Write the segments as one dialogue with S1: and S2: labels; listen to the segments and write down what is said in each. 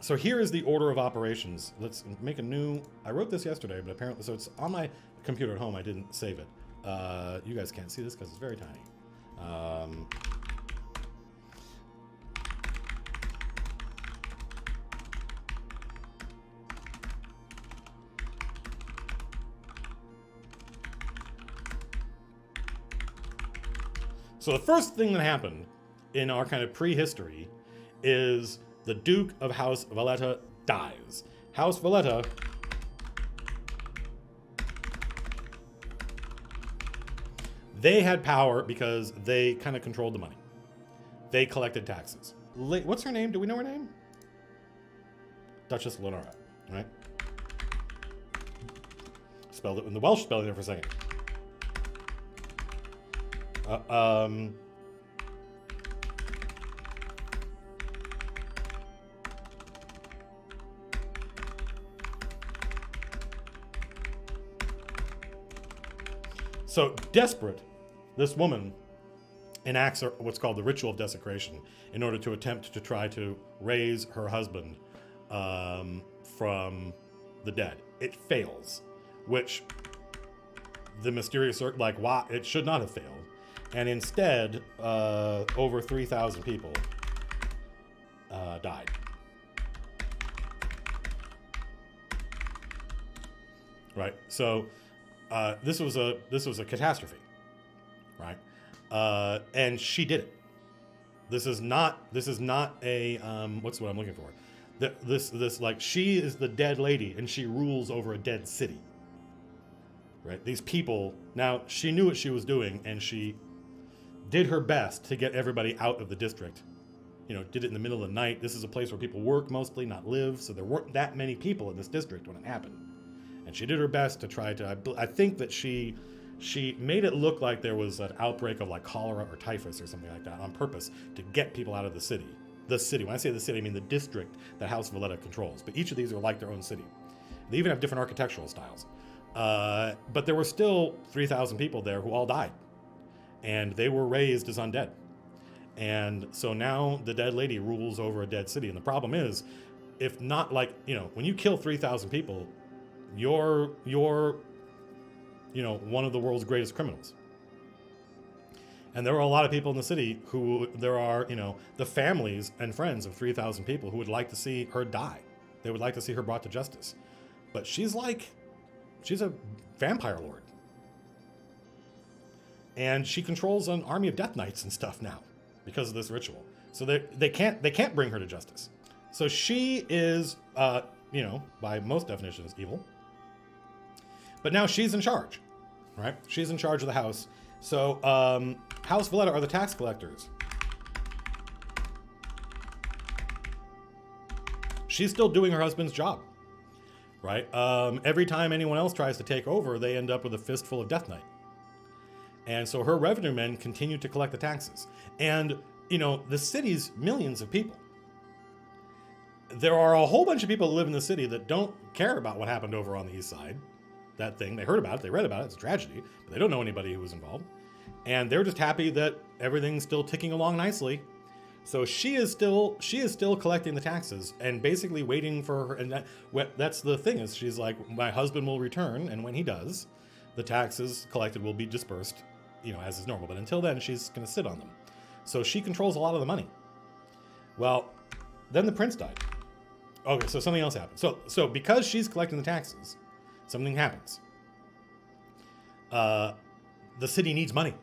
S1: So here is the order of operations. Let's make a new... I wrote this yesterday, but apparently... So it's on my computer at home. I didn't save it. You guys can't see this because it's very tiny. So the first thing that happened in our kind of prehistory is the Duke of House Violeta dies. House Violeta they had power because they kind of controlled the money. They collected taxes. What's her name? Do we know her name? Duchess Lenora, right? Spelled it in the Welsh spelling there for a second. So desperate, this woman enacts what's called the ritual of desecration in order to attempt to try to raise her husband from the dead. It fails, which the mysterious, like, why it should not have failed. And instead, over 3,000 people died. Right. So this was a catastrophe, right? And she did it. This is not a what's what I'm looking for. This like, she is the dead lady and she rules over a dead city. Right? These people, now she knew what she was doing and she did her best to get everybody out of the district. You know, did it in the middle of the night. This is a place where people work mostly, not live. So there weren't that many people in this district when it happened. And she did her best to try to, I think that she made it look like there was an outbreak of like cholera or typhus or something like that on purpose to get people out of the city. The city, when I say the city, I mean the district that House Violeta controls. But each of these are like their own city. They even have different architectural styles. But there were still 3,000 people there who all died. And they were raised as undead. And so now the dead lady rules over a dead city. And the problem is, if not, like, you know, when you kill 3,000 people, you're you know, one of the world's greatest criminals. And there are a lot of people in the city who, there are, you know, the families and friends of 3,000 people who would like to see her die. They would like to see her brought to justice. But she's a vampire lord. And she controls an army of death knights and stuff now because of this ritual. So they can't bring her to justice. So she is, you know, by most definitions, evil. But now she's in charge, right? She's in charge of the house. So House Violeta are the tax collectors. She's still doing her husband's job, right? Every time anyone else tries to take over, they end up with a fistful of Death Knight. And so her revenue men continue to collect the taxes. And, you know, the city's millions of people. There are a whole bunch of people that live in the city that don't care about what happened over on the east side. That thing, they heard about it, they read about it, it's a tragedy, but they don't know anybody who was involved. And they're just happy that everything's still ticking along nicely. So she is still collecting the taxes and basically waiting for her. And that's the thing, is she's like, my husband will return, and when he does, the taxes collected will be dispersed, you know, as is normal. But until then, she's going to sit on them. So she controls a lot of the money. Well, then the prince died. Okay, so something else happened. So because she's collecting the taxes, something happens. The city needs money.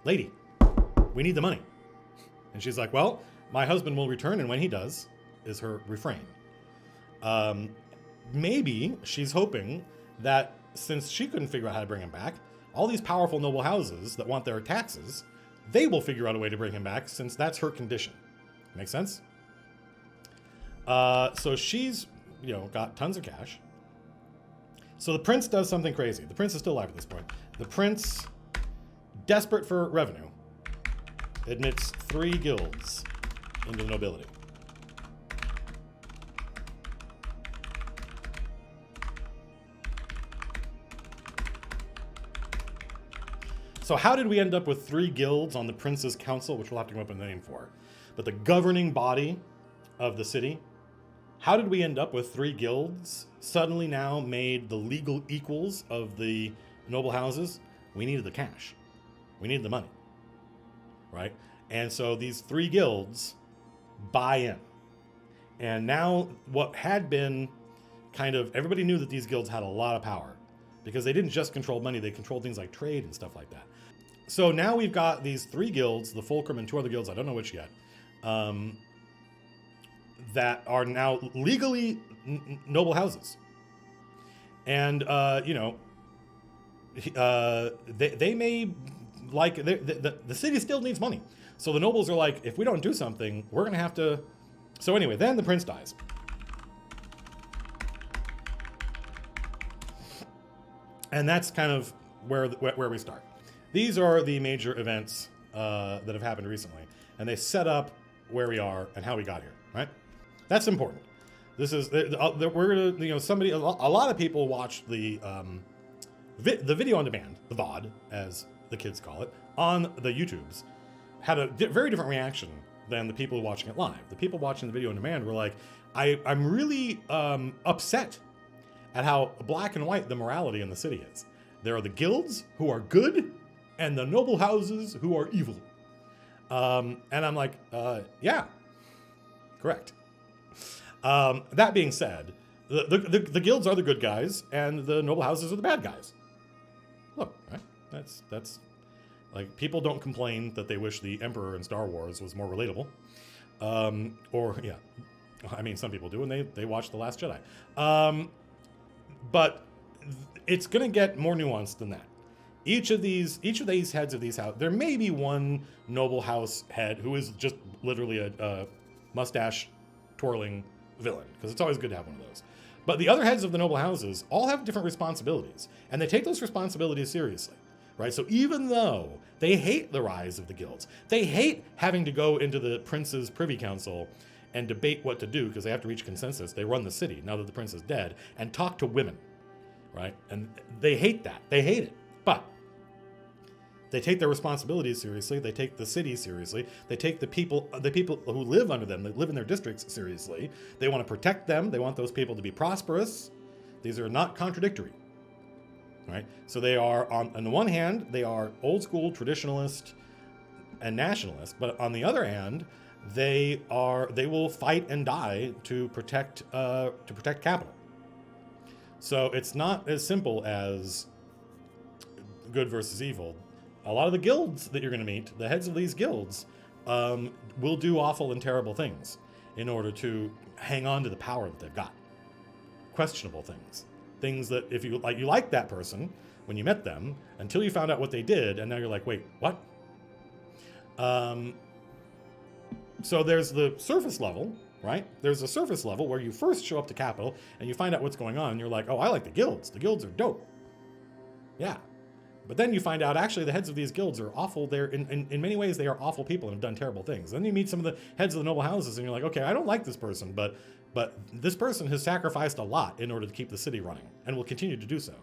S1: Lady, we need the money. And she's like, well, my husband will return, and when he does, is her refrain. Maybe she's hoping that since she couldn't figure out how to bring him back, all these powerful noble houses that want their taxes, they will figure out a way to bring him back, since that's her condition. Make sense? So she's, you know, got tons of cash. So the prince does something crazy. The prince is still alive at this point. The prince, desperate for revenue, admits 3 guilds into the nobility. So how did we end up with 3 guilds on the prince's council, which we'll have to come up with a name for? But the governing body of the city how did we end up with 3 guilds suddenly now made the legal equals of the noble houses? We needed the cash. We needed the money, right? And so these 3 guilds buy in. And now what had been kind of, everybody knew that these guilds had a lot of power because they didn't just control money, they controlled things like trade and stuff like that. So now we've got these 3 guilds, the Fulcrum and 2 other guilds, I don't know which yet, that are now legally noble houses. And, they may, like, the city still needs money. So the nobles are like, if we don't do something, we're going to have to... So anyway, then the prince dies. And that's kind of where we start. These are the major events that have happened recently. And they set up where we are and how we got here, right? That's important. This is, we're going to, a lot of people watch the video on demand, the VOD, as the kids call it, on the YouTubes, had a very different reaction than the people watching it live. The people watching the video on demand were like, I'm really upset at how black and white the morality in the city is. There are the guilds who are good and the noble houses who are evil. And I'm like, yeah, correct. That being said, the guilds are the good guys and the noble houses are the bad guys. Look, right? That's like, people don't complain that they wish the Emperor in Star Wars was more relatable. Or, yeah, I mean, some people do, and they watch The Last Jedi. But it's going to get more nuanced than that. Each of these heads of these houses, there may be one noble house head who is just literally a mustache twirling villain, because it's always good to have one of those. But the other heads of the noble houses all have different responsibilities, and they take those responsibilities seriously, right? So even though they hate the rise of the guilds, they hate having to go into the prince's privy council and debate what to do because they have to reach consensus. They run the city now that the prince is dead and talk to women, right? And they hate that. They hate it. But they take their responsibilities seriously. They take the city seriously. They take the people who live under them, that live in their districts, seriously. They want to protect them. They want those people to be prosperous. These are not contradictory, right? So they are, on the one hand, they are old school traditionalist and nationalist, but on the other hand, they will fight and die to protect capital. So it's not as simple as good versus evil. A lot of the guilds that you're going to meet, the heads of these guilds, will do awful and terrible things in order to hang on to the power that they've got. Questionable things. Things that if you like that person when you met them until you found out what they did, and now you're like, wait, what? So there's the surface level, right? There's a surface level where you first show up to Capital and you find out what's going on, and you're like, oh, I like the guilds. The guilds are dope. Yeah. But then you find out actually the heads of these guilds are awful. They're in many ways they are awful people and have done terrible things. Then you meet some of the heads of the noble houses and you're like, okay, I don't like this person, but this person has sacrificed a lot in order to keep the city running and will continue to do so.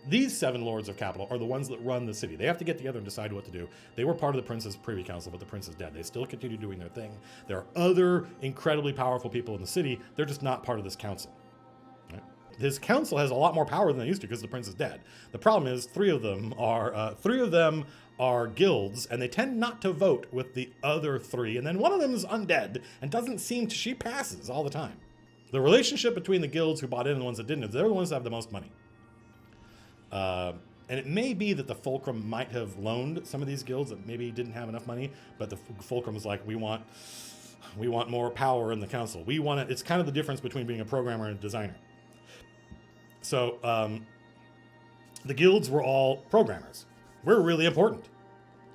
S1: These 7 lords of capital are the ones that run the city. They have to get together and decide what to do. They were part of the prince's privy council, but the prince is dead. They still continue doing their thing. There are other incredibly powerful people in the city. They're just not part of this council. Right? This council has a lot more power than they used to because the prince is dead. The problem is 3 of them are guilds, and they tend not to vote with the other 3. And then one of them is undead and doesn't seem to, she passes all the time. The relationship between the guilds who bought in and the ones that didn't is they're the ones that have the most money. And it may be that the Fulcrum might have loaned some of these guilds that maybe didn't have enough money, but the Fulcrum is like, we want more power in the council. It's kind of the difference between being a programmer and a designer. So the guilds were all programmers. We're really important.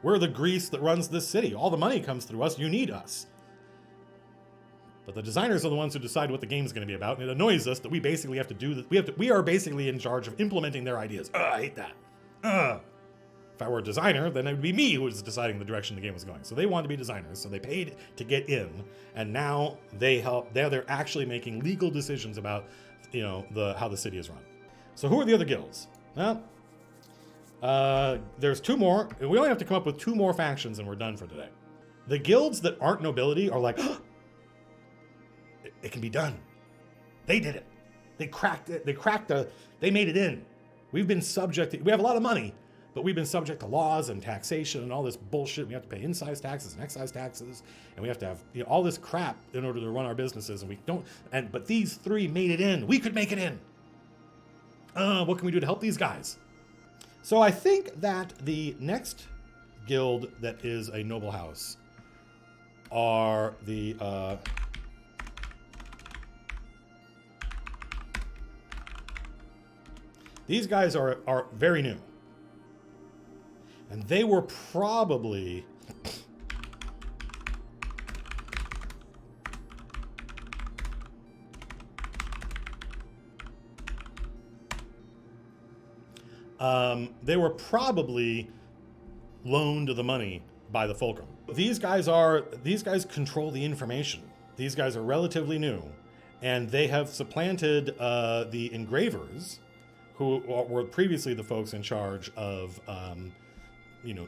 S1: We're the grease that runs this city. All the money comes through us. You need us. But the designers are the ones who decide what the game is going to be about, and it annoys us that we basically have to do this. We are basically in charge of implementing their ideas. I hate that. If I were a designer, then it would be me who was deciding the direction the game was going. So they wanted to be designers, so they paid to get in, and now they help. They're actually making legal decisions about, how the city is run. So who are the other guilds? Well, there's 2 more. We only have to come up with 2 more factions, and we're done for today. The guilds that aren't nobility are like, it can be done. They did it. They cracked it. They made it in. We've been subject to, we have a lot of money, but we've been subject to laws and taxation and all this bullshit. We have to pay incise taxes and excise taxes, and we have to have all this crap in order to run our businesses, and we don't. But these three made it in. We could make it in. What can we do to help these guys? So I think that the next guild that is a noble house are the these guys are very new, and they were probably loaned the money by the Fulcrum. These guys control the information. These guys are relatively new, and they have supplanted the engravers, who were previously the folks in charge of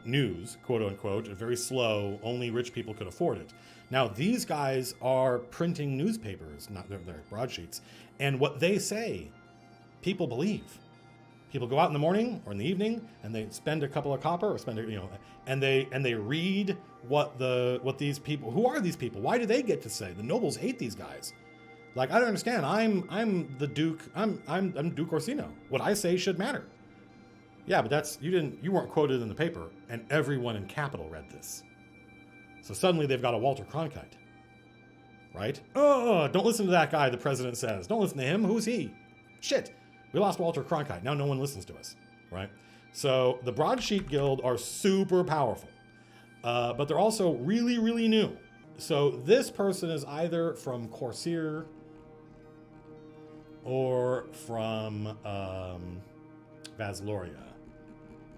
S1: news, quote unquote, very slow, only rich people could afford it. Now these guys are printing newspapers, not their broadsheets, and what they say, people believe. People go out in the morning or in the evening, and they spend a couple of copper, or and they read what these people. Who are these people? Why do they get to say? The nobles hate these guys. Like, I don't understand. I'm the Duke. I'm Duke Orsino. What I say should matter. Yeah, but you weren't quoted in the paper, and everyone in Capital read this. So suddenly they've got a Walter Cronkite, right? Oh, don't listen to that guy. The president says, don't listen to him. Who's he? Shit. We lost Walter Cronkite. Now no one listens to us, right? So the Broadsheet Guild are super powerful, but they're also really, really new. So this person is either from Corsair or from Vasloria.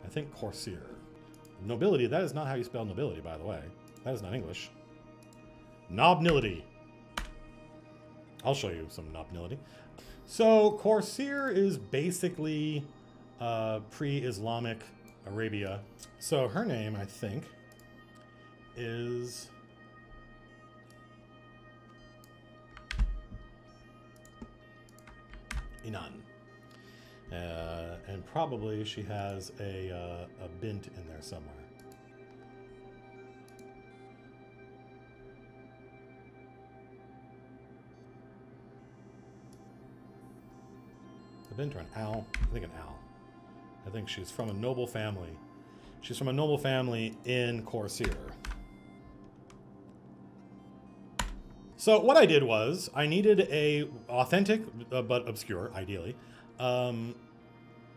S1: I think Corsair. Nobility, that is not how you spell nobility, by the way. That is not English. Nobnility. I'll show you some nobnility. So Corsair is basically pre-Islamic Arabia. So her name, I think, is Inan. And probably she has a bint in there somewhere. A bint or an owl? I think an owl. I think she's from a noble family. She's from a noble family in Corsair. So what I did was, I needed a authentic, but obscure, ideally,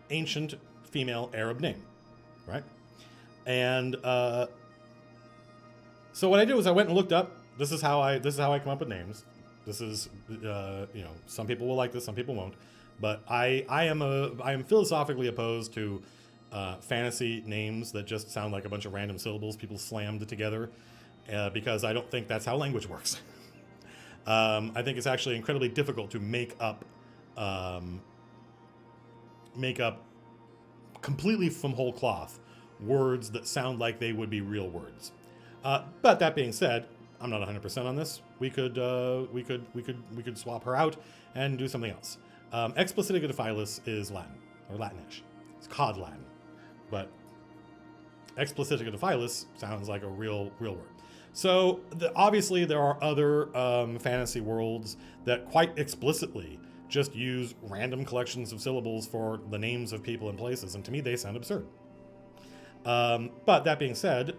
S1: ancient female Arab name, right? And so what I did was I went and looked up. This is how I come up with names. This is some people will like this, some people won't. But I am philosophically opposed to fantasy names that just sound like a bunch of random syllables people slammed together, because I don't think that's how language works. I think it's actually incredibly difficult to make up completely from whole cloth words that sound like they would be real words. But that being said, I'm not 100% on this. We could swap her out and do something else. Explicitica defilis is Latin, or Latinish. It's cod Latin, but Explicitica defilis sounds like a real word. So obviously there are other fantasy worlds that quite explicitly just use random collections of syllables for the names of people and places, and to me they sound absurd. But that being said,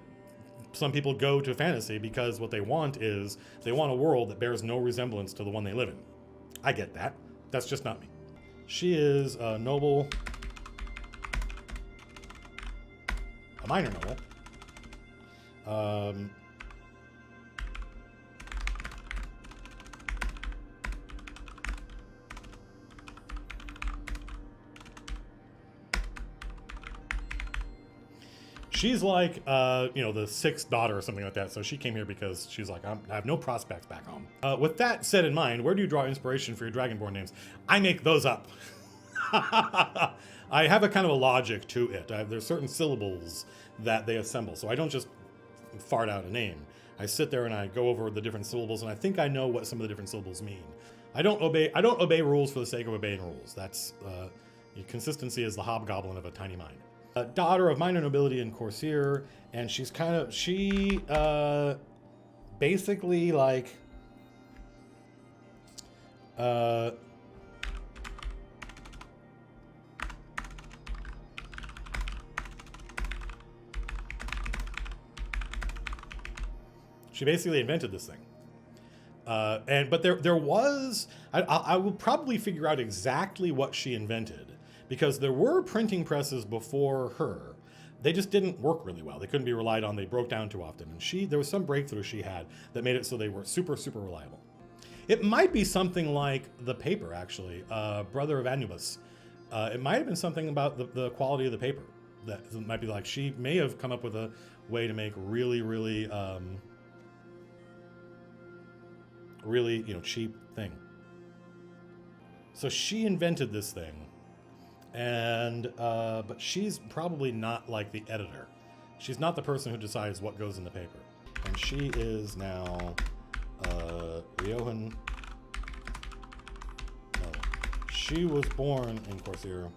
S1: some people go to fantasy because what they want is, they want a world that bears no resemblance to the one they live in. I get that. That's just not me. She is a noble, a minor noble. She's like, the sixth daughter or something like that. So she came here because she's like, I have no prospects back home. With that said in mind, where do you draw inspiration for your Dragonborn names? I make those up. I have a kind of a logic to it. There's certain syllables that they assemble. So I don't just fart out a name. I sit there and I go over the different syllables, and I think I know what some of the different syllables mean. I don't obey rules for the sake of obeying rules. That's consistency is the hobgoblin of a tiny mind. Daughter of minor nobility and courtier, and she's basically like she basically invented this thing. But there was, I will probably figure out exactly what she invented, because there were printing presses before her. They just didn't work really well. They couldn't be relied on. They broke down too often. And there was some breakthrough she had that made it so they were super, super reliable. It might be something like the paper, actually, Brother of Anubis. It might have been something about the quality of the paper. That might be like, she may have come up with a way to make really, really, really, cheap thing. So she invented this thing, and but she's probably not like the editor. She's not the person who decides what goes in the paper. And she is now Riohan. No, she was born in Corsair.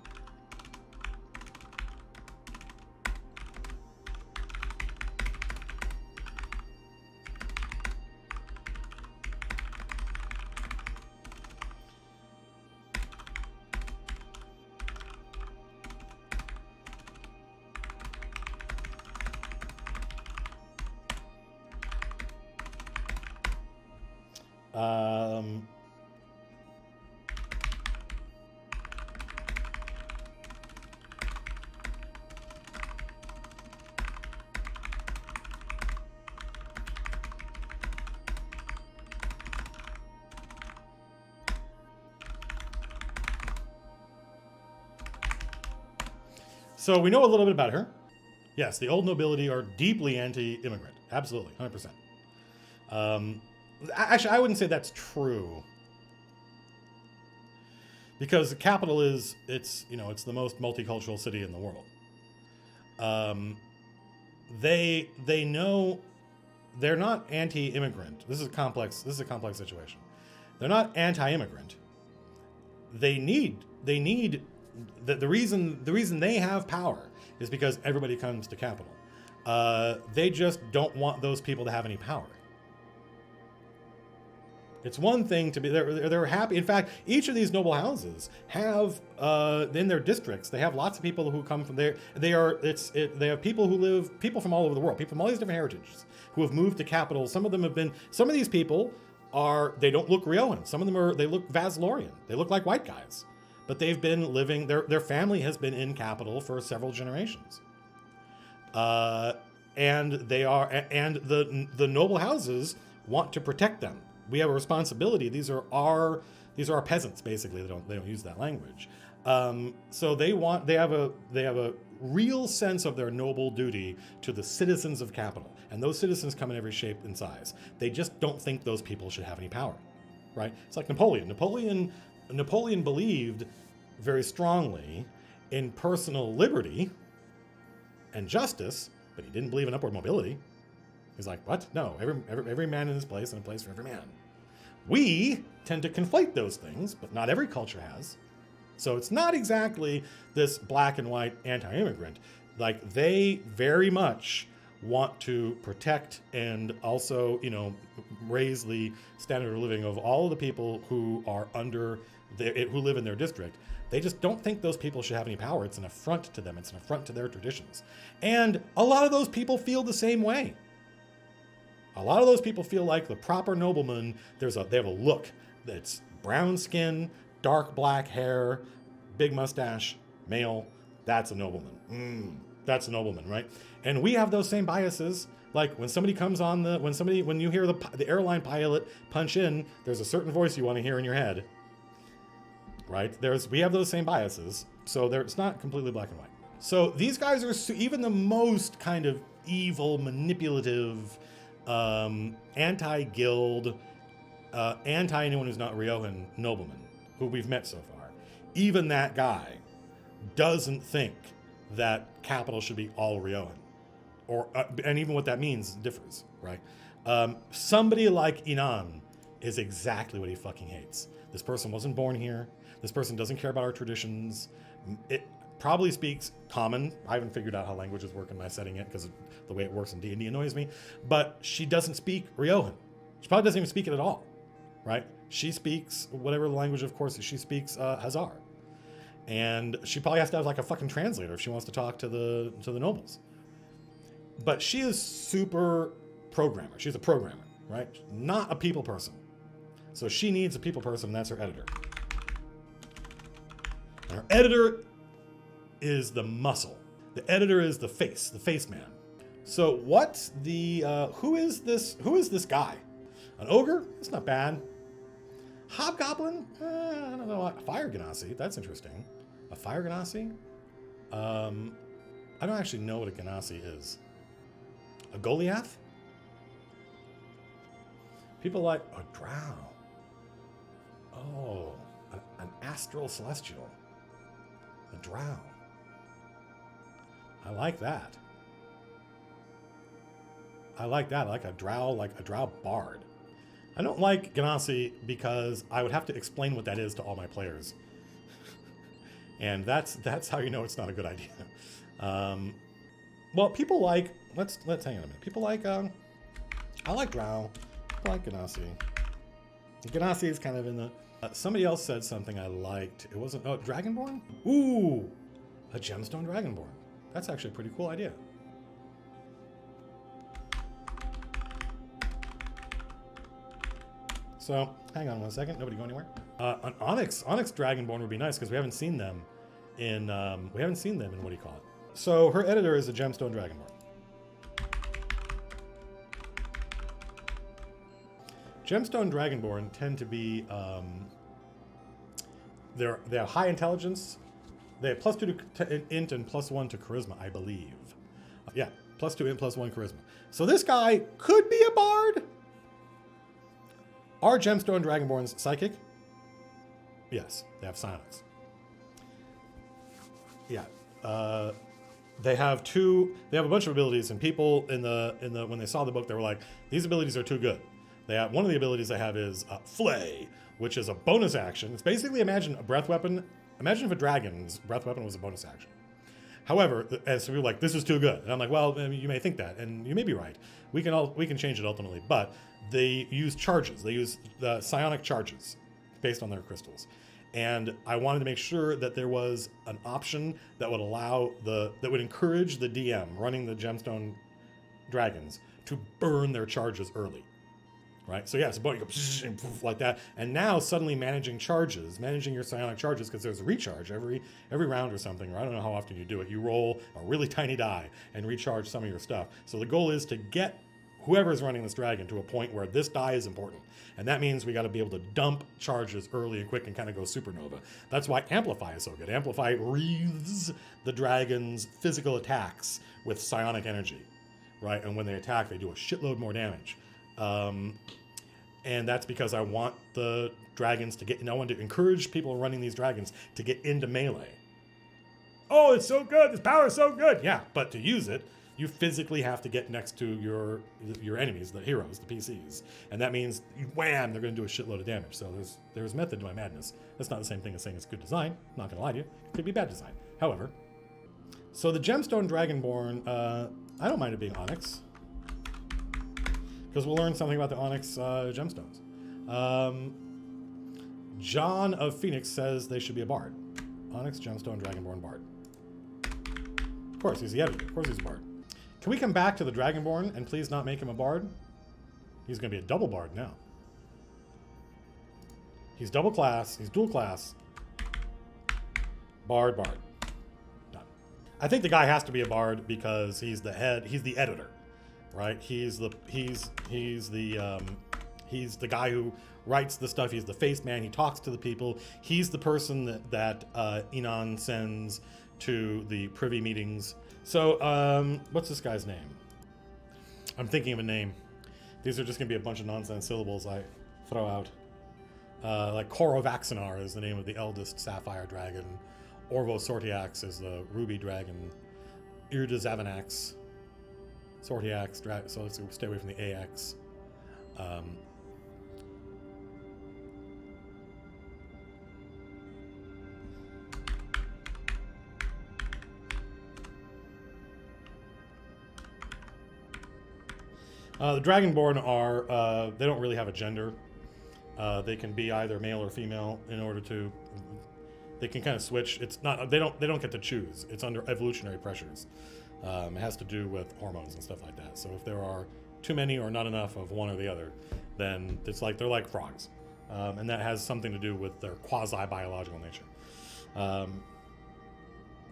S1: So we know a little bit about her. Yes, the old nobility are deeply anti-immigrant. Absolutely, 100%. Actually, I wouldn't say that's true, because the capital it's the most multicultural city in the world. They know they're not anti-immigrant. This is a complex situation. They're not anti-immigrant. They need the reason they have power is because everybody comes to capital. They just don't want those people to have any power. It's one thing to be they're happy. In fact, each of these noble houses have in their districts, they have lots of people who come from there. They have people from all over the world, people from all these different heritages who have moved to capital. Some of these people they don't look Riohan. Some of them they look Vaslorian. They look like white guys. But they've been living, their family has been in capital for several generations. And the noble houses want to protect them. We have a responsibility. These are our peasants, basically. They don't use that language. So they have a real sense of their noble duty to the citizens of capital. And those citizens come in every shape and size. They just don't think those people should have any power, right? It's like Napoleon. Napoleon believed very strongly in personal liberty and justice, but he didn't believe in upward mobility. He's like, what? No, every man in his place and a place for every man. We tend to conflate those things, but not every culture has. So it's not exactly this black and white anti-immigrant. Like, they very much want to protect and also, raise the standard of living of all of the people who are who live in their district. They just don't think those people should have any power. It's an affront to them. It's an affront to their traditions. And a lot of those people feel the same way. A lot of those people feel like the proper nobleman, they have a look that's brown skin, dark black hair, big mustache, male. That's a nobleman. That's a nobleman, right? And we have those same biases. Like when somebody comes on when you hear the airline pilot punch in, there's a certain voice you want to hear in your head, right? We have those same biases. So it's not completely black and white. So these guys are even the most kind of evil, manipulative, anti-guild, anti-anyone who's not Riohan nobleman who we've met so far. Even that guy doesn't think that capital should be all Riohan. And even what that means differs, right? Somebody like Inan is exactly what he fucking hates. This person wasn't born here. This person doesn't care about our traditions. It probably speaks common. I haven't figured out how languages work in my setting yet because the way it works in D&D annoys me. But she doesn't speak Riohan. She probably doesn't even speak it at all, right? She speaks whatever language, of course, she speaks Hazar. And she probably has to have like a fucking translator if she wants to talk to the nobles. But she is super programmer. She's a programmer, right? Not a people person. So she needs a people person, and that's her editor. And her editor is the muscle. The editor is the face man. So what's the, who is this guy? An ogre? That's not bad. Hobgoblin? I don't know. A fire ganassi, that's interesting. A fire ganassi? I don't actually know what a ganassi is. A Goliath? People like a drow. Oh, an astral celestial. A drow. I like that. I like that. I like a drow bard. I don't like ganassi because I would have to explain what that is to all my players. And that's how you know it's not a good idea. Well, people like, let's hang on a minute. People like, I like drow. I like ganassi. Ganassi is kind of in the, somebody else said something I liked. It wasn't, oh, Dragonborn? Ooh, a gemstone Dragonborn. That's actually a pretty cool idea. So, hang on one second. Nobody go anywhere. An Onyx Dragonborn would be nice because we haven't seen them in, what do you call it? So her editor is a gemstone Dragonborn. Gemstone Dragonborn tend to be, they have high intelligence. They have +2 to int and +1 to charisma, I believe. Yeah, +2 int, +1 charisma. So this guy could be a bard. Are gemstone Dragonborns psychic? Yes, they have psionics. Yeah, they have a bunch of abilities, and people when they saw the book, they were like, these abilities are too good. They have, one of the abilities they have is Flay, which is a bonus action. It's basically, imagine a breath weapon. Imagine if a dragon's breath weapon was a bonus action. However, and so we were like, this is too good. And I'm like, well, I mean, you may think that, and you may be right. We can change it ultimately, but they use charges. They use the psionic charges based on their crystals. And I wanted to make sure that there was an option that would that would encourage the DM running the gemstone dragons to burn their charges early. Right? So yeah, it's a boat, you go like that. And now suddenly managing your psionic charges, because there's a recharge every round or something, or I don't know how often you do it. You roll a really tiny die and recharge some of your stuff. So the goal is to get whoever's running this dragon to a point where this die is important. And that means we got to be able to dump charges early and quick and kind of go supernova. That's why Amplify is so good. Amplify wreathes the dragon's physical attacks with psionic energy, right? And when they attack, they do a shitload more damage. And that's because I want the dragons to get, I want to encourage people running these dragons to get into melee. Oh, it's so good. This power is so good. Yeah, but to use it, you physically have to get next to your enemies, the heroes, the PCs. And that means, wham, they're going to do a shitload of damage. So there's method to my madness. That's not the same thing as saying it's good design. I'm not going to lie to you. It could be bad design. However, so the Gemstone Dragonborn, I don't mind it being Onyx, because we'll learn something about the Onyx gemstones. John of Phoenix says they should be a bard. Onyx Gemstone Dragonborn bard. Of course, he's the editor. Of course he's a bard. Can we come back to the Dragonborn and please not make him a bard? He's going to be a double bard now. He's double class. He's dual class. Bard. Done. I think the guy has to be a bard because he's the head. He's the editor, right? He's the guy who writes the stuff. He's the face man. He talks to the people. He's the person that Enon sends to the privy meetings. So, what's this guy's name? I'm thinking of a name. These are just going to be a bunch of nonsense syllables I throw out. Like Korovaxinar is the name of the eldest sapphire dragon. Orvo Sortiax is the ruby dragon. Irda Zavanax. Sortiax, so let's stay away from the AX. The Dragonborn are, they don't really have a gender. They can be either male or female in order to, they can kind of switch. It's not, they don't get to choose. It's under evolutionary pressures. It has to do with hormones and stuff like that. So if there are too many or not enough of one or the other, then it's like, they're like frogs. And that has something to do with their quasi-biological nature.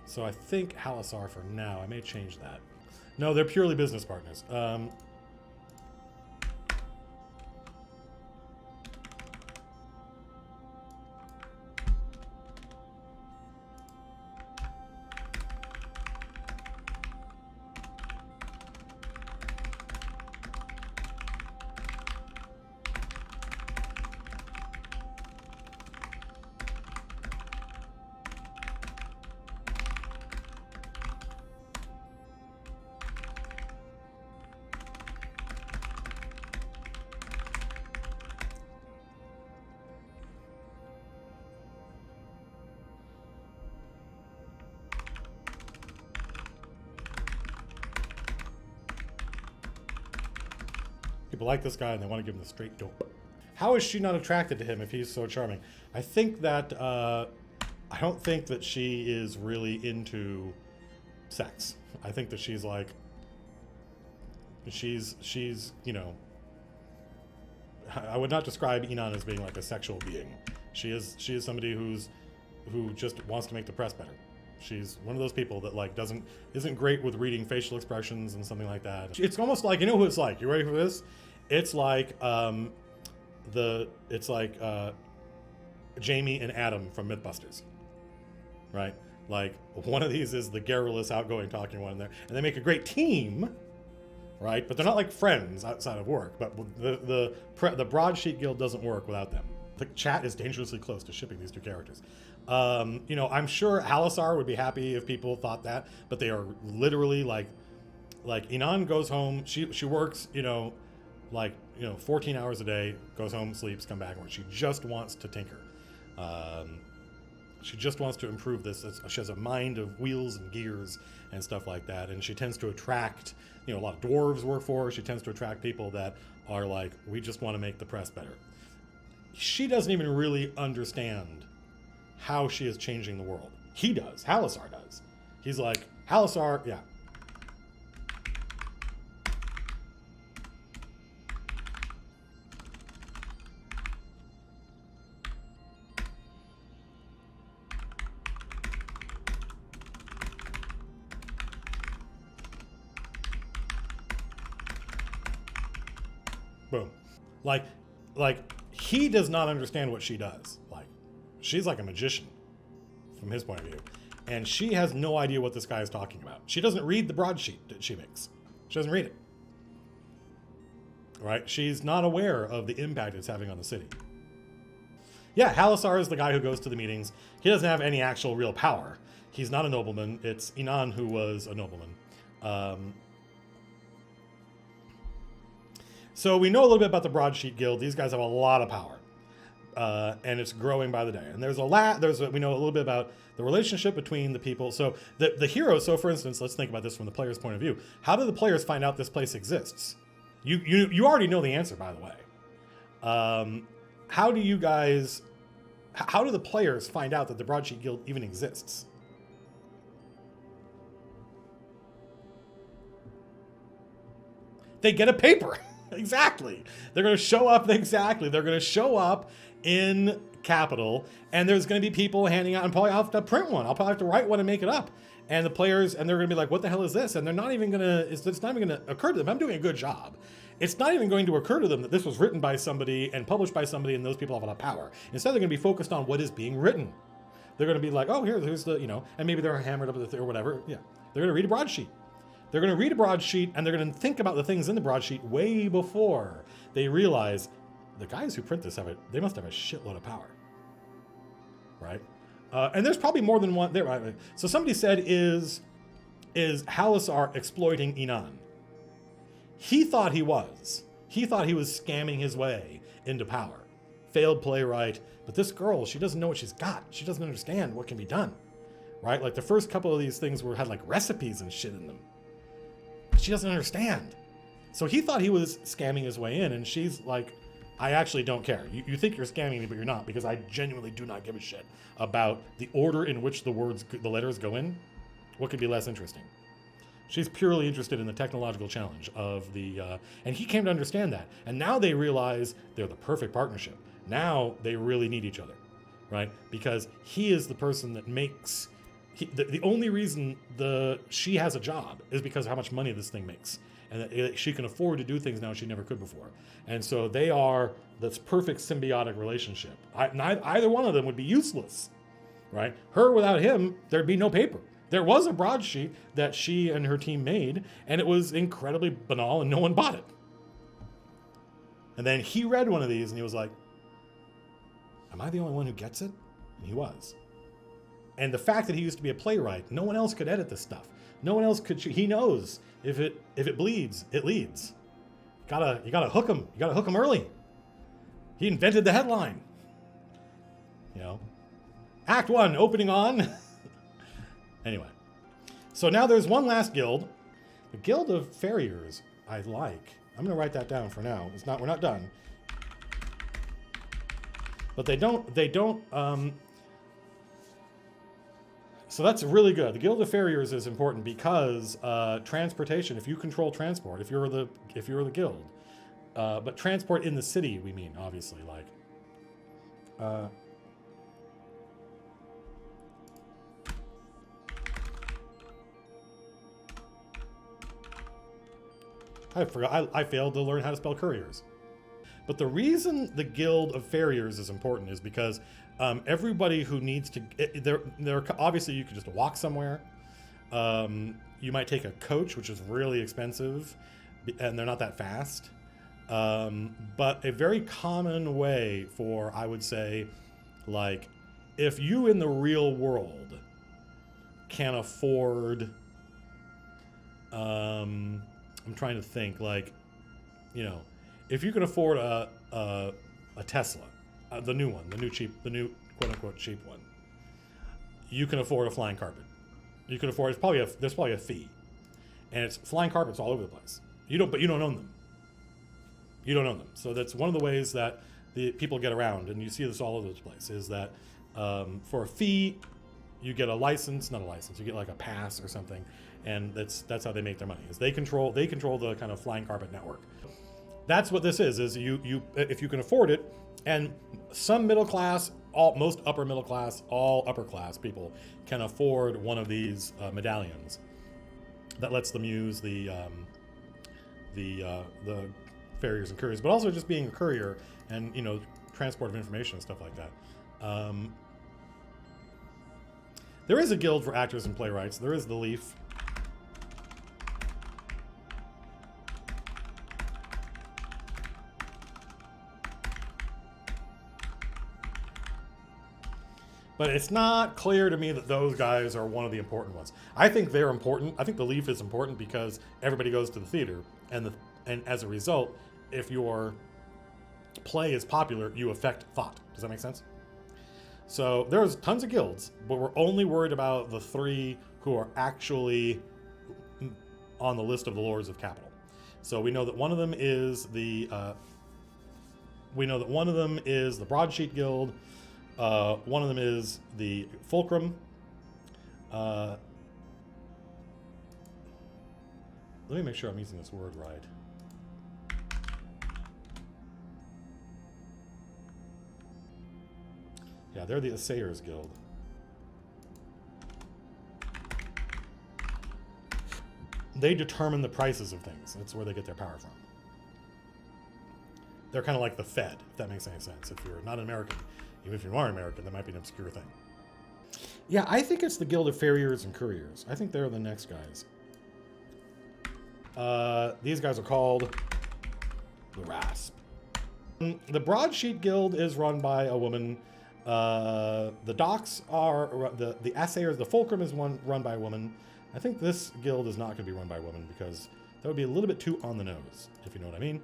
S1: So I think Halasar for now. I may change that. No, they're purely business partners. People like this guy and they want to give him the straight dope. How is she not attracted to him if he's so charming? I think that, I don't think that she is really into sex. I think that she's like, she's, you know, I would not describe Inan as being like a sexual being. She is somebody who just wants to make the press better. She's one of those people that like isn't great with reading facial expressions and something like that. It's almost like, you know who it's like? You ready for this? It's like Jamie and Adam from Mythbusters, right? Like one of these is the garrulous, outgoing, talking one in there, and they make a great team, right? But they're not like friends outside of work. But the broadsheet guild doesn't work without them. The chat is dangerously close to shipping these two characters. You know, I'm sure Halasar would be happy if people thought that, but they are literally like Inan goes home, she works, you know, 14 hours a day, goes home, sleeps, come back and work. She just wants to tinker. She just wants to improve this. She has a mind of wheels and gears and stuff like that. And she tends to attract, you know, a lot of dwarves work for her. She tends to attract people that are like, we just want to make the press better. She doesn't even really understand how she is changing the world. He does. Halasar does. He's like, Halasar, yeah. Boom. Like he does not understand what she does. Like, she's like a magician from his point of view. And she has no idea what this guy is talking about. She doesn't read the broadsheet that she makes. She doesn't read it. Right? She's not aware of the impact it's having on the city. Yeah, Halasar is the guy who goes to the meetings. He doesn't have any actual real power. He's not a nobleman. It's Inan who was a nobleman. So we know a little bit about the Broadsheet Guild. These guys have a lot of power, and it's growing by the day. And we know a little bit about the relationship between the people. So the heroes. So for instance, let's think about this from the player's point of view. How do the players find out this place exists? You already know the answer, by the way. How do the players find out that the Broadsheet Guild even exists? They get a paper. Exactly. They're going to show up. Exactly. They're going to show up in Capital, and there's going to be people handing out, and probably I'll have to print one. I'll probably have to write one and make it up. And the players, and they're going to be like, what the hell is this? And they're not even going to, it's not even going to occur to them. I'm doing a good job. It's not even going to occur to them that this was written by somebody and published by somebody, and those people have a lot of power. Instead, they're going to be focused on what is being written. They're going to be like, oh, here's the, and maybe they're hammered up or whatever. Yeah. They're going to read a broadsheet. They're going to read a broadsheet, and they're going to think about the things in the broadsheet way before they realize the guys who print this they must have a shitload of power, right? And there's probably more than one there. Right? So somebody said, is Halasar exploiting Inan? He thought he was. He thought he was scamming his way into power. Failed playwright. But this girl, she doesn't know what she's got. She doesn't understand what can be done, right? Like the first couple of these things had like recipes and shit in them. She doesn't understand. So he thought he was scamming his way in, and she's like, I actually don't care. You think you're scamming me, but you're not, because I genuinely do not give a shit about the order in which the letters go in. What could be less interesting? She's purely interested in the technological challenge of the, and he came to understand that. And now they realize they're the perfect partnership. Now they really need each other, right? Because he is the person that makes, the only reason she has a job is because of how much money this thing makes. And that she can afford to do things now she never could before. And so they are this perfect symbiotic relationship. Either one of them would be useless, right? Her without him, there'd be no paper. There was a broadsheet that she and her team made, and it was incredibly banal, and no one bought it. And then he read one of these, and he was like, am I the only one who gets it? And he was. And the fact that he used to be a playwright, no one else could edit this stuff. No one else could. He knows if it bleeds, it leads. You gotta hook him. You gotta hook him early. He invented the headline. You know, Act 1, opening on. Anyway, so now there's one last guild, the Guild of Farriers. I like. I'm gonna write that down for now. We're not done. But they don't. So that's really good. The Guild of Farriers is important because transportation. If you control transport, if you're the guild, but transport in the city, we mean obviously like. I forgot. I failed to learn how to spell couriers. But the reason the Guild of Farriers is important is because everybody who needs to, they're obviously you could just walk somewhere. You might take a coach, which is really expensive, and they're not that fast. But a very common way for, I would say, like, if you in the real world can afford, I'm trying to think, like, you know, if you can afford a Tesla, the new one, the new quote unquote cheap one, you can afford a flying carpet. You can afford, there's probably a fee, and it's flying carpets all over the place. But you don't own them. You don't own them. So that's one of the ways that the people get around, and you see this all over the place, is that for a fee, you get a license, not a license, you get like a pass or something, and that's how they make their money. Is they control the kind of flying carpet network. That's what this is you if you can afford it, and some middle class, most upper middle class, all upper class people can afford one of these medallions that lets them use the farriers and couriers, but also just being a courier and, you know, transport of information and stuff like that. There is a guild for actors and playwrights. There is the Leaf. But it's not clear to me that those guys are one of the important ones. I think they're important. I think the Leaf is important because everybody goes to the theater, and as a result, if your play is popular, you affect thought. Does that make sense? So there's tons of guilds, but we're only worried about the 3 who are actually on the list of the Lords of Capital. So we know that one of them is the Broadsheet Guild. One of them is the Fulcrum. Let me make sure I'm using this word right. Yeah, they're the Assayers Guild. They determine the prices of things. That's where they get their power from. They're kind of like the Fed, if that makes any sense. If you're not an American, even if you are American, that might be an obscure thing. Yeah, I think it's the Guild of Farriers and Couriers. I think they're the next guys. These guys are called the RASP. The Broadsheet Guild is run by a woman. The Docks are, the Assayers, the Fulcrum is run by a woman. I think this guild is not going to be run by a woman because that would be a little bit too on the nose, if you know what I mean.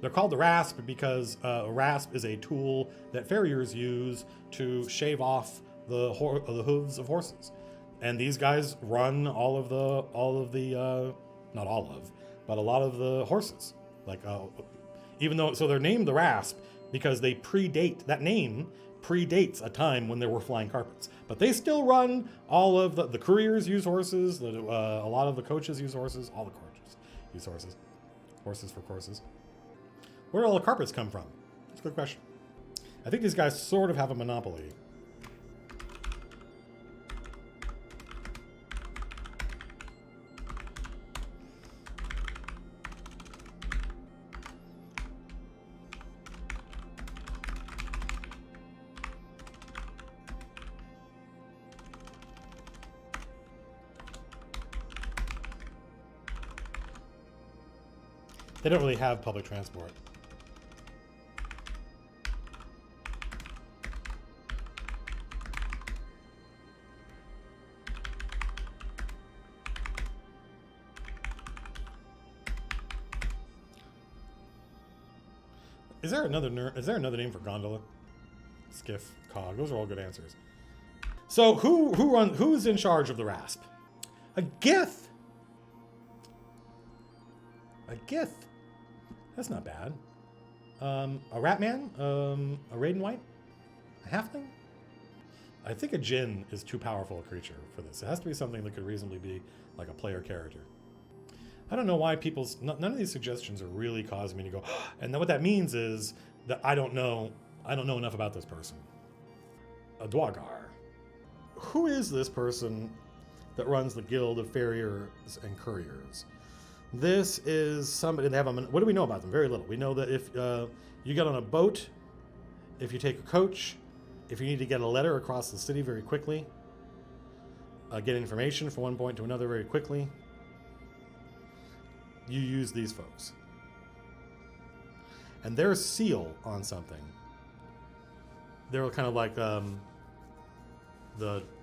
S1: They're called the RASP because a RASP is a tool that farriers use to shave off the hooves of horses. And these guys run all of the, not all of, but a lot of the horses. Like, even though, so they're named the rasp because they predate, that name predates a time when there were flying carpets. But they still run. All of the couriers use horses. A lot of the coaches use horses. All the coaches use horses. Horses for courses. Where do all the carpets come from? That's a good question. I think these guys sort of have a monopoly. They don't really have public transport. Is there another name for gondola? Skiff, cog. Those are all good answers. So who's in charge of the rasp? A gith. A gith. That's not bad. A rat man? A Raiden White? A halfling? I think a djinn is too powerful a creature for this. It has to be something that could reasonably be like a player character. I don't know why none of these suggestions are really causing me to go, and then what that means is that I don't know enough about this person. A Dwagar. Who is this person that runs the Guild of Farriers and Couriers? This is somebody, what do we know about them? Very little. We know that if you get on a boat, if you take a coach, if you need to get a letter across the city very quickly, get information from one point to another very quickly, you use these folks. And their seal on something, they're kind of like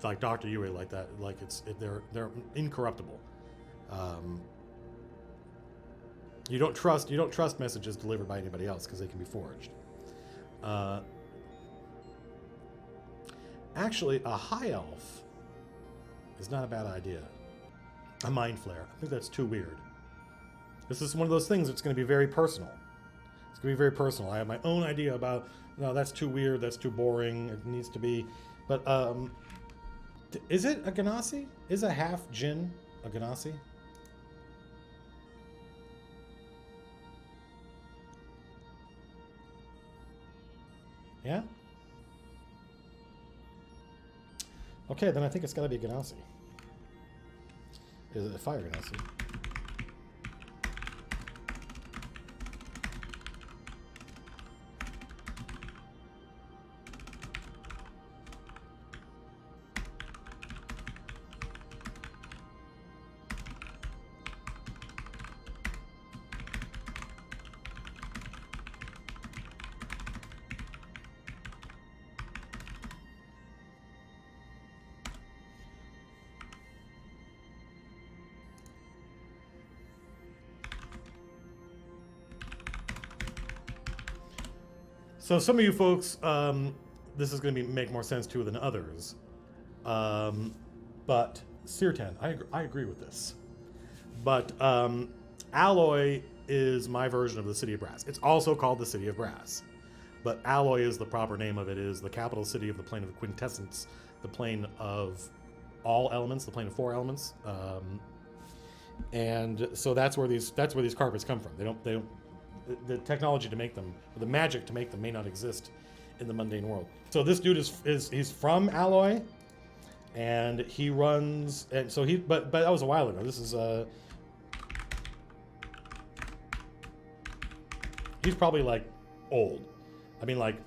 S1: like Dr. Yue, like that, like they're incorruptible. You don't trust messages delivered by anybody else because they can be forged. Actually, a high elf is not a bad idea. A mind flare. I think that's too weird. This is one of those things that's going to be very personal. It's going to be very personal. I have my own idea about, no, that's too weird, that's too boring, it needs to be. But is it a Ganassi? Is a half djinn a Ganassi? Yeah? Okay, then I think it's got to be a Ganassi. Is it a fire Ganassi? So some of you folks, this is going to make more sense to than others. But Sirtan, I agree with this. But Alloy is my version of the City of Brass. It's also called the City of Brass. But Alloy is the proper name of it. It is the capital city of the plane of quintessence, the plane of all elements, the plane of 4 elements. And so that's where these carpets come from. They don't the technology to make them, or the magic to make them, may not exist in the mundane world. So this dude he's from Alloy, and he runs, and so but that was a while ago. This is he's probably like old. I mean, like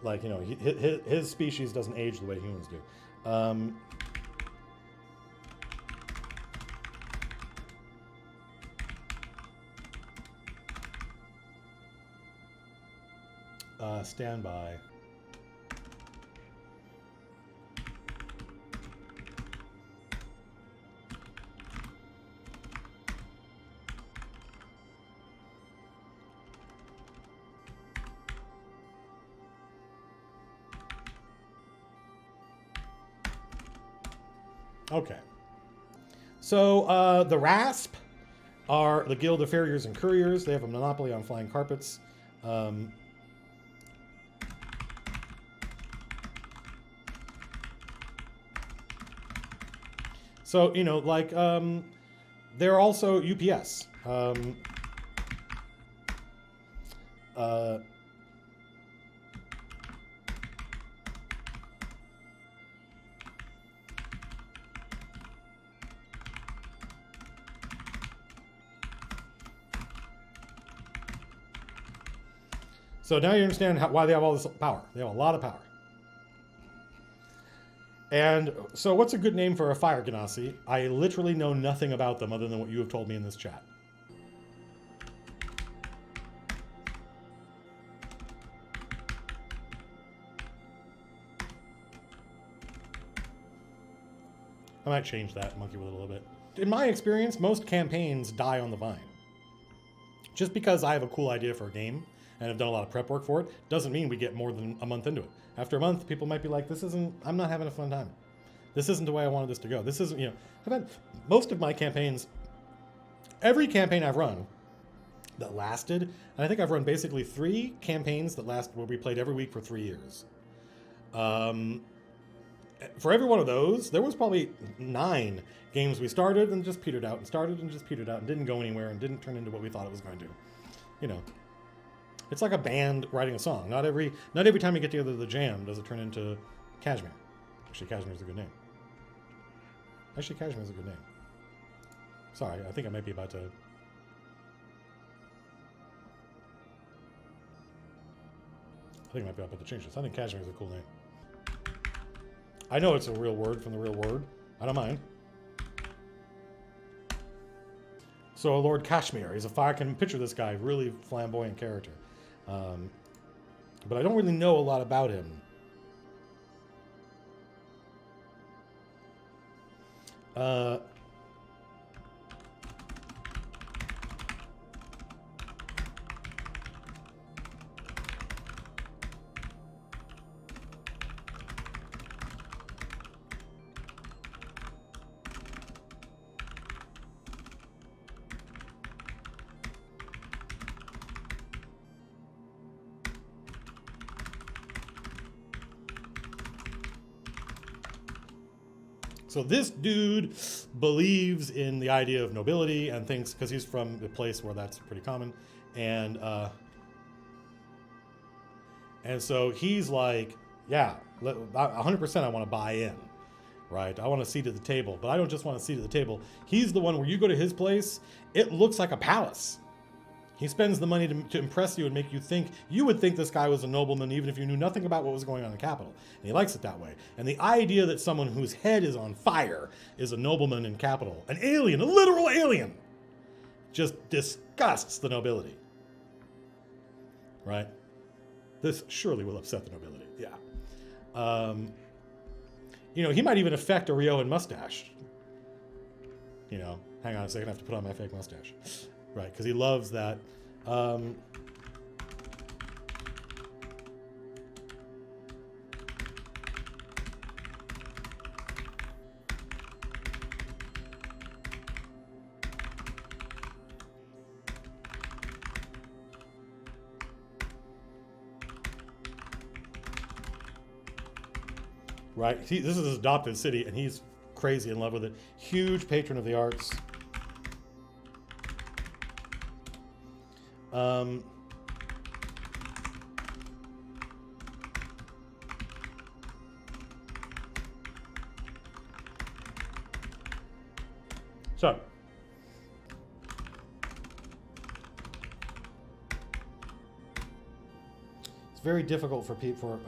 S1: you know, his species doesn't age the way humans do. Stand by. Okay. So the rasp are the Guild of Farriers and Couriers. They have a monopoly on flying carpets. So, you know, like, they're also UPS. So now you understand why they have all this power. They have a lot of power. And so what's a good name for a fire genasi? I literally know nothing about them other than what you have told me in this chat. I might change that, monkey with it a little bit. In my experience, most campaigns die on the vine. Just because I have a cool idea for a game and have done a lot of prep work for it, doesn't mean we get more than a month into it. After a month, people might be like, I'm not having a fun time. This isn't the way I wanted this to go. This isn't, I've had most of my campaigns, every campaign I've run that lasted, and I think I've run basically 3 campaigns that last, where we played every week for 3 years. For every one of those, there was probably 9 games we started and just petered out and started and just petered out and didn't go anywhere and didn't turn into what we thought it was going to. It's like a band writing a song. Not every time you get together to the jam does it turn into Cashmere. Actually, Cashmere's a good name. Sorry, I think I might be about to... change this. I think Cashmere's a cool name. I know it's a real word from the real word. I don't mind. So Lord Kashmir, he's a fire. I can picture this guy, really flamboyant character. But I don't really know a lot about him. So this dude believes in the idea of nobility and thinks, because he's from a place where that's pretty common, and so he's like, yeah, 100% I want to buy in, right? I want a seat at the table, but I don't just want a seat at the table. He's the one where you go to his place, it looks like a palace. He spends the money to impress you and make you think, you would think this guy was a nobleman even if you knew nothing about what was going on in the capital. And he likes it that way. And the idea that someone whose head is on fire is a nobleman in capital, an alien, a literal alien, just disgusts the nobility. Right? This surely will upset the nobility. Yeah. He might even affect a Riojan mustache. Hang on a second, I have to put on my fake mustache. Right, because he loves that. Right, this is his adopted city, and he's crazy in love with it. Huge patron of the arts. So, it's very difficult for people.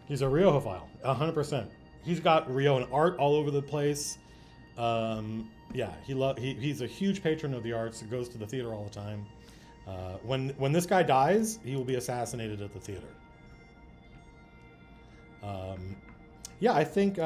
S1: He's a Rioja-phile, 100%. He's got Riojan art all over the place. Yeah, he's a huge patron of the arts. He goes to the theater all the time. When this guy dies, he will be assassinated at the theater. Yeah, I think...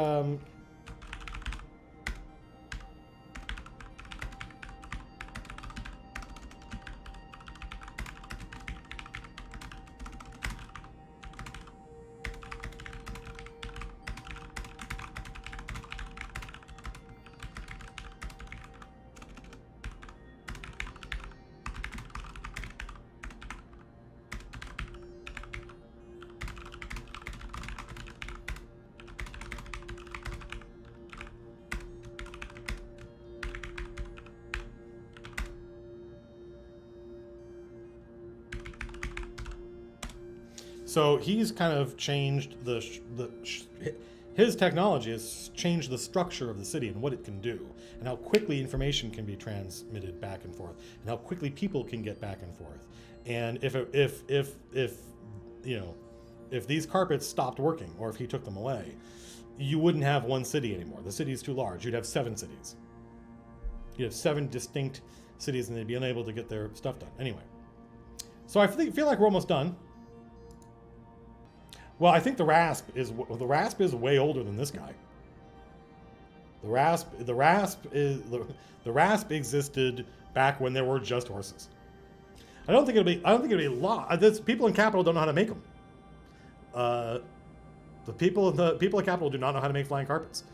S1: So he's kind of changed his technology has changed the structure of the city and what it can do, and how quickly information can be transmitted back and forth, and how quickly people can get back and forth. And if these carpets stopped working, or if he took them away, you wouldn't have one city anymore. The city is too large. You'd have 7 cities. You'd have 7 distinct cities, and they'd be unable to get their stuff done. Anyway, so I feel like we're almost done. Well, I think the rasp is way older than this guy. The rasp existed back when there were just horses. I don't think it'll be a lot. People in Capital don't know how to make them. The people in Capital do not know how to make flying carpets.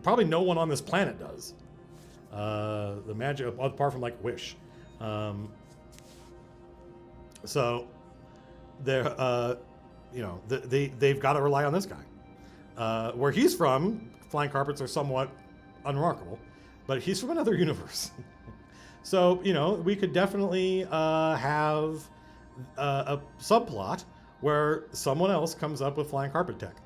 S1: Probably no one on this planet does. The magic, apart from like Wish. So they're they've got to rely on this guy. Where he's from, flying carpets are somewhat unremarkable, but he's from another universe. So we could definitely have a subplot where someone else comes up with flying carpet tech,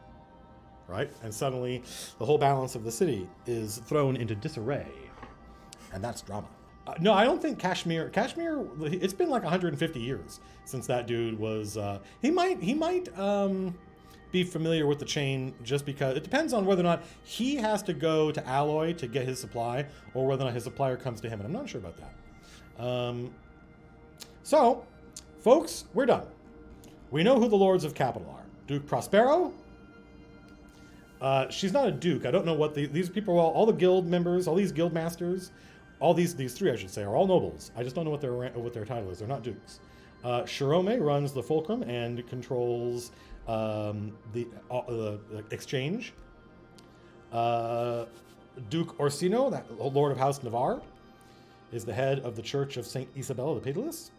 S1: right? And suddenly the whole balance of the city is thrown into disarray, and that's drama. No, I don't think Kashmir, it's been like 150 years since that dude was, he might be familiar with the chain, just because it depends on whether or not he has to go to Alloy to get his supply, or whether or not his supplier comes to him, and I'm not sure about that. So, folks, we're done. We know who the Lords of Capital are. Duke Prospero. She's not a duke. I don't know what these people are. All the guild members, all these guild masters, all these 3 I should say, are all nobles. I just don't know what their title is. They're not dukes. Shirome runs the fulcrum and controls the exchange. Duke Orsino, that Lord of House Navarre, is the head of the Church of Saint Isabella the Pitiless.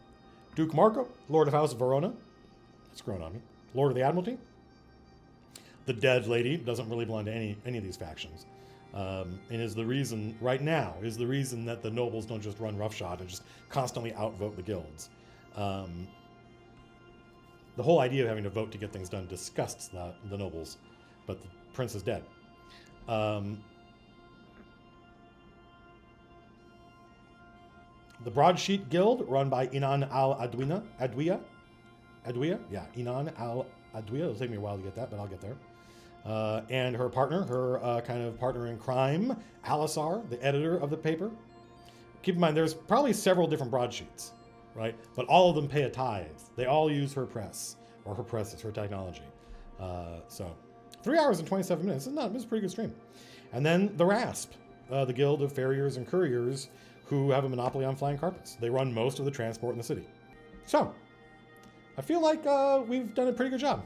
S1: Duke Marco, Lord of House Verona. It's grown on me. Lord of the Admiralty. The Dead Lady doesn't really belong to any of these factions. And is the reason, right now, that the nobles don't just run roughshod and just constantly outvote the guilds. The whole idea of having to vote to get things done disgusts the nobles, but the prince is dead. The Broadsheet Guild, run by Inan al-Adwiya. Yeah, Inan al-Adwiya. It'll take me a while to get that, but I'll get there. And her partner, kind of partner in crime, Alisar, the editor of the paper. Keep in mind, there's probably several different broadsheets, right? But all of them pay a tithe. They all use her press, or her presses, her technology. So 3 hours and 27 minutes. This is a pretty good stream. And then the RASP, the Guild of Farriers and Couriers, who have a monopoly on flying carpets. They run most of the transport in the city. So I feel like we've done a pretty good job.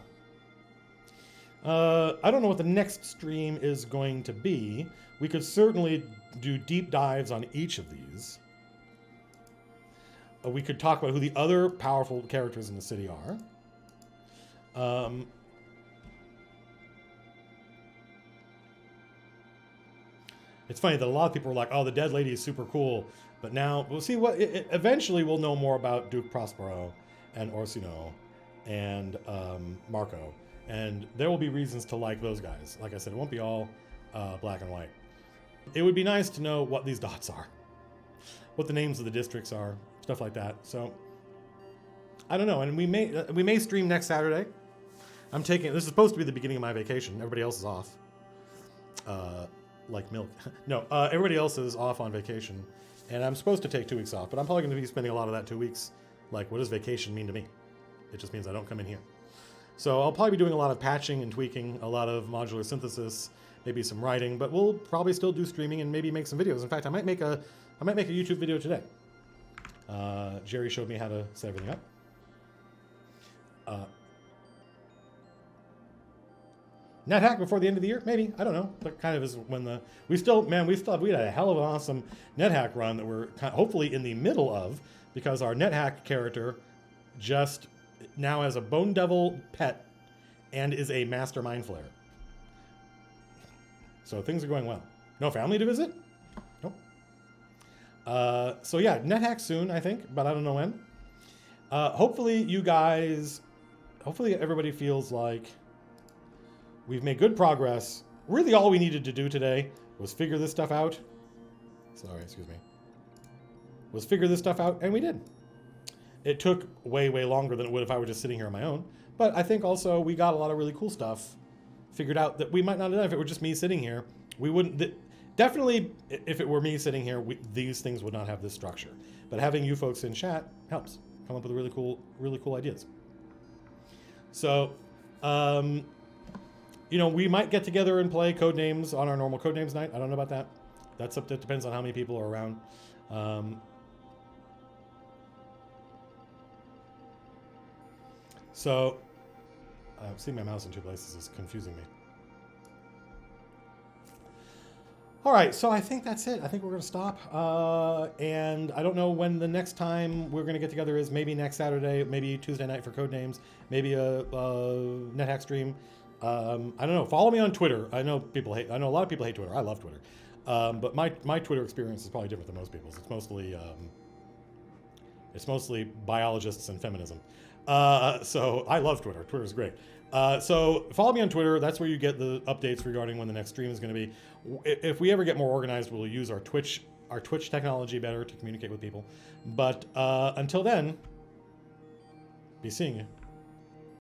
S1: I don't know what the next stream is going to be. We could certainly do deep dives on each of these. We could talk about who the other powerful characters in the city are. It's funny that a lot of people are like, oh, the Dead Lady is super cool. But now we'll see eventually we'll know more about Duke Prospero and Orsino and Marco. And there will be reasons to like those guys. Like I said, it won't be all black and white. It would be nice to know what these dots are, what the names of the districts are, stuff like that. So I don't know. And we may stream next Saturday. This is supposed to be the beginning of my vacation. Everybody else is off. Like milk. No, everybody else is off on vacation. And I'm supposed to take 2 weeks off, but I'm probably going to be spending a lot of that 2 weeks. Like, what does vacation mean to me? It just means I don't come in here. So I'll probably be doing a lot of patching and tweaking, a lot of modular synthesis, maybe some writing, but we'll probably still do streaming and maybe make some videos. In fact, I might make a YouTube video today. Jerry showed me how to set everything up. NetHack before the end of the year? Maybe. I don't know. That kind of is when we had a hell of an awesome NetHack run that we're hopefully in the middle of, because our NetHack character just now has a Bone Devil pet and is a master mind flayer. So things are going well. No family to visit? Nope. So yeah, NetHack soon, I think, but I don't know when. Hopefully you guys hopefully everybody feels like we've made good progress. Really, all we needed to do today was figure this stuff out. Sorry, excuse me. Was figure this stuff out, and we did. It took way, way longer than it would if I were just sitting here on my own. But I think also we got a lot of really cool stuff figured out that we might not have done if it were just me sitting here. We wouldn't... Definitely, if it were me sitting here, these things would not have this structure. But having you folks in chat helps come up with really cool ideas. So, you know, we might get together and play Codenames on our normal Codenames night. I don't know about that. That depends on how many people are around. So, seeing my mouse in two places is confusing me. All right, so I think that's it. I think we're going to stop. And I don't know when the next time we're going to get together is. Maybe next Saturday, maybe Tuesday night for Codenames, maybe a NetHack stream. I don't know. Follow me on Twitter. I know a lot of people hate Twitter. I love Twitter. But my Twitter experience is probably different than most people's. It's mostly biologists and feminism. So I love Twitter. Twitter's great. So follow me on Twitter. That's where you get the updates regarding when the next stream is going to be. If we ever get more organized, we'll use our Twitch technology better to communicate with people. But until then, be seeing you.